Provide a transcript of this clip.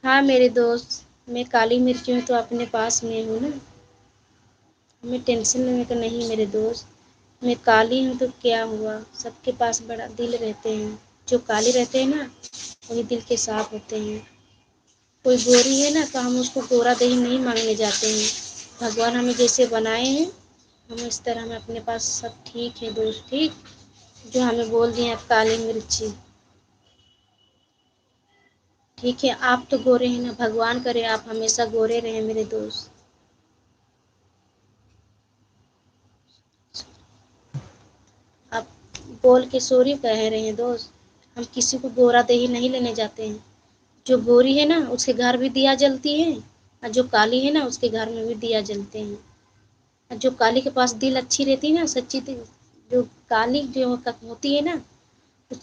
ہاں میرے دوست میں کالی مرچ ہوں تو اپنے پاس میں ہوں نا، ہمیں ٹینشن لینے کا نہیں میرے دوست، میں کالی ہوں تو کیا ہوا، سب کے پاس بڑا دل رہتے ہیں، جو کالے رہتے ہیں نا وہی دل کے صاف ہوتے ہیں، کوئی گوری ہے نا تو ہم اس کو گورا دہی نہیں مانگنے جاتے ہیں، بھگوان ہمیں جیسے بنائے ہیں ہم اس طرح ہمیں اپنے پاس سب ٹھیک ہے دوست ٹھیک، جو ہمیں بول دیے آپ کالی مرچی، ٹھیک ہے آپ تو گورے ہیں نا، بھگوان کرے آپ ہمیشہ گورے رہے میرے دوست، آپ بول کے سوری کہہ رہے ہیں دوست، ہم کسی کو گورا دہی نہیں لینے جاتے ہیں، جو گوری ہے نا اس کے گھر بھی دیا جلتی ہے، اور جو کالی ہے نا اس کے گھر میں بھی دیا جلتے ہیں، جو کالی کے پاس دل اچھی رہتی ہے نا سچی جو کالی جو ہوتی ہے نا